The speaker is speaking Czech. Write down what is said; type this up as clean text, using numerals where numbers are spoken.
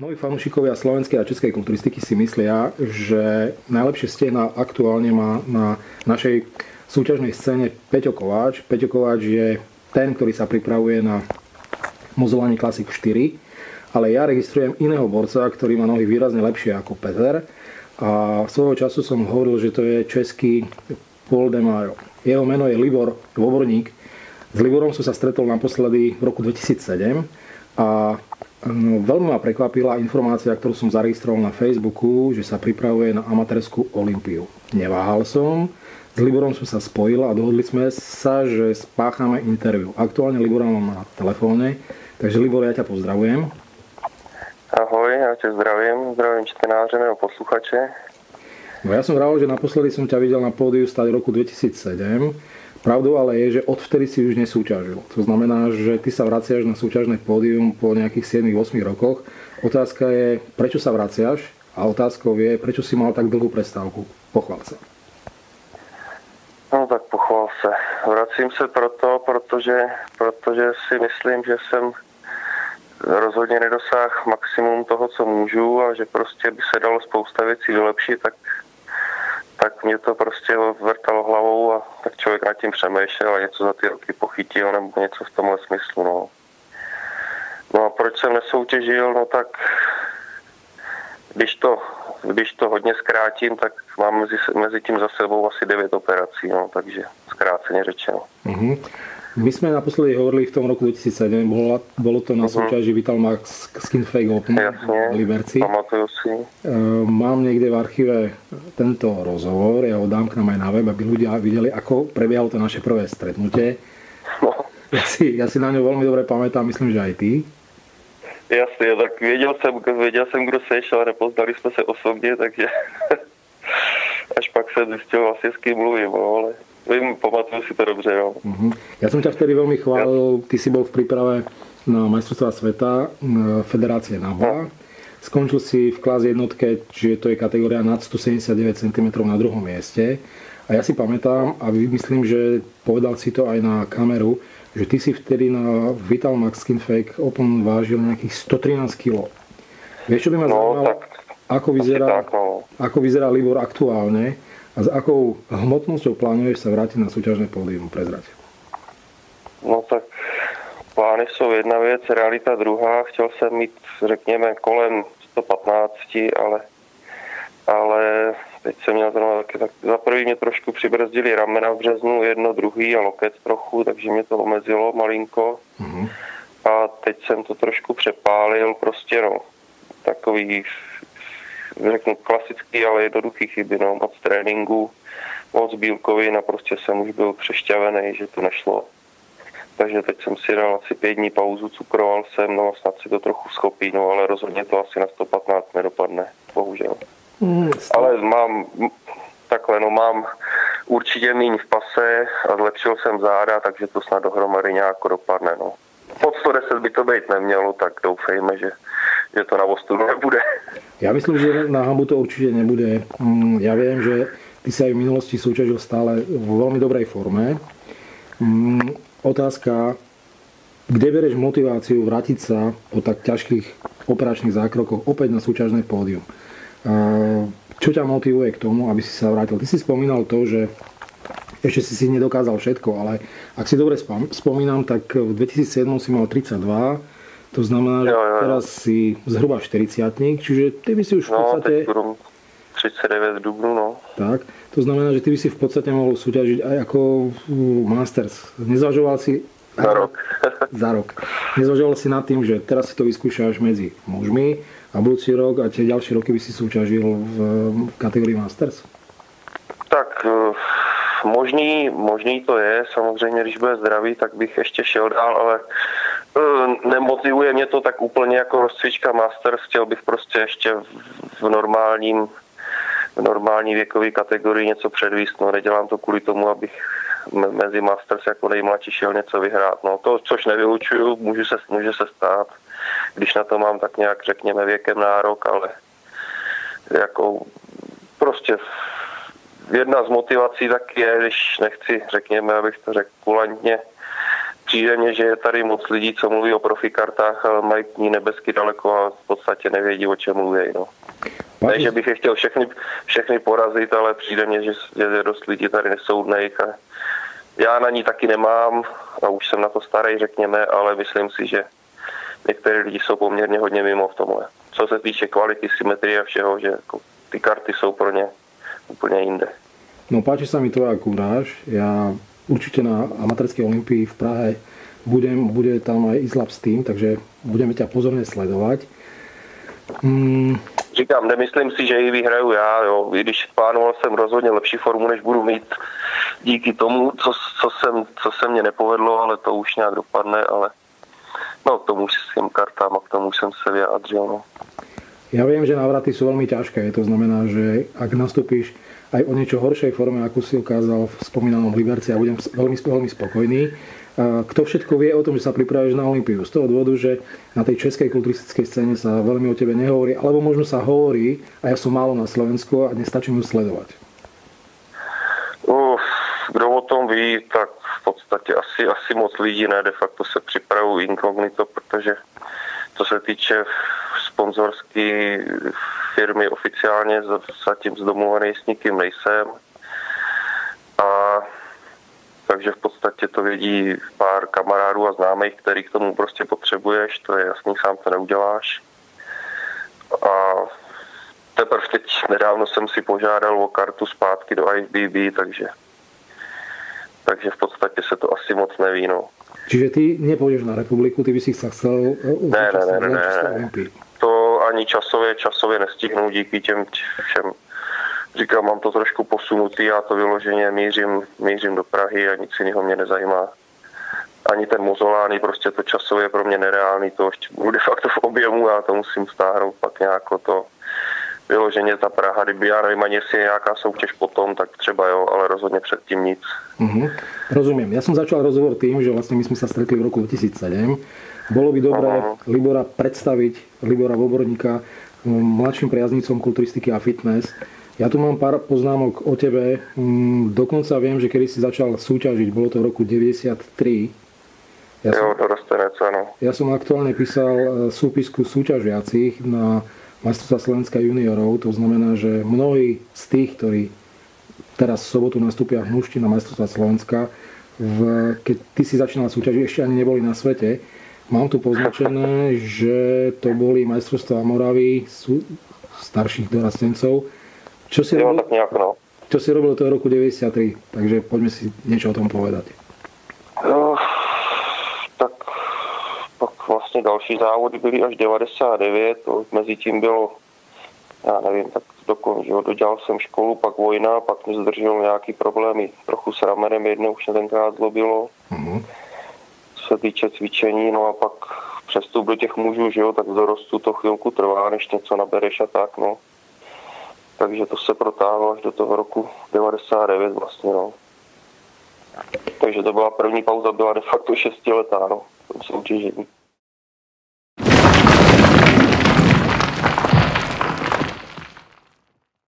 Mnohí fanúšikovia slovenskej a českej kulturistiky si myslia, že najlepšie stehná aktuálne má na našej súťažnej scéne Peťo Kováč. Peťo Kováč je ten, ktorý sa pripravuje na Mozolani Classic 4, ale ja registrujem iného borca, ktorý má nohy výrazne lepšie ako Peter. A svojho času som hovoril, že to je český Paul de Majo. Jeho meno je Libor Voborník. S Liborom som sa stretol naposledy v roku 2007 a veľmi ma prekvapila informácia, ktorú som zaregistroval na Facebooku, že sa pripravuje na amatérskú olympiu. Neváhal som, s Liborom som sa spojil a dohodli sme sa, že spáchame interview. Aktuálne Libora mám na telefóne, takže Libor, ja ťa pozdravujem. Ahoj, ja ťa zdravím čtenáře nebo posluchače. No ja som vravil, že naposledy som ťa videl na pódiu stať v roku 2007. Pravdou ale je, že odvtedy si už nesúťažil. To znamená, že ty sa vraciaš na súťažné pódium po nejakých 7-8 rokoch. Otázka je, prečo sa vraciaš? A otázkou je, prečo si mal tak dlhú prestávku? Pochvál sa. No tak pochvál se. Vracím se protože si myslím, že jsem rozhodně nedosáhl maximum toho, co můžu a že prostě by se dalo spousta věcí vylepšit, tak mě to prostě vrtalo hlavou a tak člověk nad tím přemýšlel a něco za ty roky pochytil nebo něco v tomhle smyslu. No a proč jsem nesoutěžil? No tak když to hodně zkrátím, tak mám mezi tím za sebou asi 9 operací, no, takže zkráceně řečeno. Uh-huh. My sme naposledy hovorili v tom roku 2007, bolo to na súťaži Vitalmax Skin Fake Open v Liberci. Pamatuju si. Mám niekde v archíve tento rozhovor, ja ho dám k nám aj na web, aby ľudia videli, ako prebiehalo to naše prvé stretnutie. No. Ja si na ňo veľmi dobre pamätám, myslím, že aj ty. Jasně, tak věděl jsem, kdo seš, ale nepoznali jsme se osobně, takže až pak jsem zjistil vlastně, s kým mluvím, no, ale pamatuju si to dobře, no. Ja som ťa vtedy veľmi chválil, ty si bol v príprave na majstrovstvá sveta Federácie NABA. Skončil si v klas jednotke, čiže to je kategória nad 179 cm na druhom mieste. A ja si pamätám, a myslím, že povedal si to aj na kameru, že ty si vtedy na Vitalmax Skin Fake Open vážil nejakých 113 kg. Vieš, čo by ma zaujímalo, ako vyzerá Libor aktuálne a s akou hmotnosťou plánuješ sa vrátiť na súťažné pódium? Prezrať. No tak plány jsou jedna věc, realita druhá. Chtěl jsem mít, řekněme, kolem 115, ale teď jsem měl taky, tak za prvý mě trošku přibrzdili ramena v březnu, jedno, druhý a loket trochu, takže mě to omezilo malinko. A teď jsem to trošku přepálil, prostě no, takový, řeknu, klasický, ale jednoduchý chyby, no, moc tréninku, moc bílkovin a prostě jsem už byl přešťavený, že to nešlo. Takže teď jsem si dal asi 5 dní pauzu, cukroval jsem, no snad si to trochu schopí, no ale rozhodně to asi na 115 nedopadne, bohužel. Ale mám určitě míň v pase a zlepšil jsem záda, takže to snad dohromady nějak dopadne, no. Pod 110 by to být nemělo, tak doufejme, že to na ostudu nebude. Ja myslím, že na hambu to určite nebude. Ja viem, že ty sa aj v minulosti súťažil stále vo veľmi dobrej forme. Otázka, kde bereš motiváciu vrátiť sa po tak ťažkých operačných zákrokoch opäť na súťažné pódium? Čo ťa motivuje k tomu, aby si sa vrátil? Ty si spomínal to, že ešte si nedokázal všetko, ale ak si dobre spomínam, tak v 2007 si mal 32, to znamená, že teraz si zhruba 40-tník, čiže ty by si už v podstate... No, teď 39 v dubnu, no. Tak, to znamená, že ty by si v podstate mohol súťažiť aj ako Masters. Nezvažoval si... Za rok. Za rok. Nezvažoval si nad tým, že teraz si to vyskúšaš medzi mužmi a budúci rok a tie ďalšie roky by si súťažil v kategorii Masters? Tak možný to je. Samozřejmě, když bude zdravý, tak bych ještě šel dál, ale nemotivuje mě to tak úplně jako rozcvička Masters. Chtěl bych prostě ještě v normální věkové kategorii něco předvíst. No, nedělám to kvůli tomu, abych mezi Masters jako nejmladší šel něco vyhrát. No, to, což nevylučuju, může se stát, když na to mám tak nějak, řekněme, věkem nárok, ale jako prostě jedna z motivací tak je, když nechci, řekněme, abych to řekl kulantně, přijde mně, že je tady moc lidí, co mluví o profikartách, ale mají k ní nebesky daleko a v podstatě nevědí, o čem mluví. No. Ne, že bych je chtěl všechny porazit, ale přijde mně, že je dost lidí tady nesoudných a já na ní taky nemám a už jsem na to starý, řekněme, ale myslím si, že některé lidi jsou poměrně hodně mimo v tomhle. Co se týče kvality, symetrie a všeho, že jako ty karty jsou pro ně úplně jinde. No páči sa mi tvoja kúráž. Ja určite na amatérskej olympii v Prahe bude tam aj Islab Steam, takže budeme ťa pozorne sledovať. Říkám, nemyslím si, že ji vyhraju já, jo. I když plánoval jsem rozhodně lepší formu, než budu mít díky tomu, co se mně nepovedlo, ale to už nějak dopadne, ale no k tomu s těm kartám a k tomu jsem se vyjádřil. No. Ja viem, že návraty sú veľmi ťažké, to znamená, že ak nastúpiš aj o niečo horšej forme, ako si ukázal v spomínanom Liberci, a budem veľmi spokojný. Kto všetko vie o tom, že sa pripravuješ na Olympiu? Z toho dôvodu, že na tej českej kulturistickej scéne sa veľmi o tebe nehovorí, alebo možno sa hovorí, a ja som málo na Slovensku a nestačím ju sledovať. Kdo o tom ví, tak v podstatě asi moc lidí ne, de facto se připravují inkognito, protože co se týče sponzorské firmy oficiálně zatím zdomluvený s nikým nejsem. A takže v podstatě to vědí pár kamarádů a známých, který k tomu prostě potřebuješ, to je jasný, sám to neuděláš. A teprve teď nedávno jsem si požádal o kartu zpátky do IFBB, takže v podstatě se to asi moc neví, no. Čiže ty nepôjdeš na republiku, ty by si sa chcel... Ne. To ani časově nestihnu díky těm všem. Říkám, mám to trošku posunutý, já to vyloženě mířím do Prahy a nic jiného mě nezajímá. Ani ten Mozolány, prostě to časově pro mě nereálný, to ještě budu de facto v objemu, já to musím stáhnout pak nějako to vyloženě ta Praha, kdyby já nevím, ani jestli je nějaká soutěž potom, tak třeba jo, ale rozhodně předtím nic. Rozumiem. Ja som začal rozhovor tým, že vlastne my sme sa stretli v roku 2007. Bolo by dobré Libora predstaviť, Libora Voborníka, mladším priaznicom kulturistiky a fitness. Ja tu mám pár poznámok o tebe. Dokonca viem, že kedy si začal súťažiť, bolo to v roku 93. Dorostenec, áno. Ja som aktuálne písal súpisku súťažiacich na majstrovstvá Slovenska juniorov. To znamená, že mnohí z tých, ktorí teraz v sobotu nastúpia v mužti na majstrovstvá Slovenska, keď ty si začínal súťažiť, ešte ani neboli na svete. Mám tu poznačené, že to boli majstrovstvá Moravy starších dorastencov. Čo si robil toho roku 93? Takže poďme si niečo o tom povedať. Tak pak vlastně další závody byly až 99, to mezi tím bylo, já nevím, tak dodělal jsem školu, pak vojna, pak mě zdržel nějaký problémy trochu s ramenem, jednou už mě tenkrát zlobilo. Co se týče cvičení, no a pak přestup do těch mužů, že jo, tak v dorostu to chvilku trvá, než něco nabereš a tak, no. Takže to se protáhlo až do toho roku 99 vlastně, no. Takže to byla první pauza, byla de facto 6letá, no, v tom soutěžení.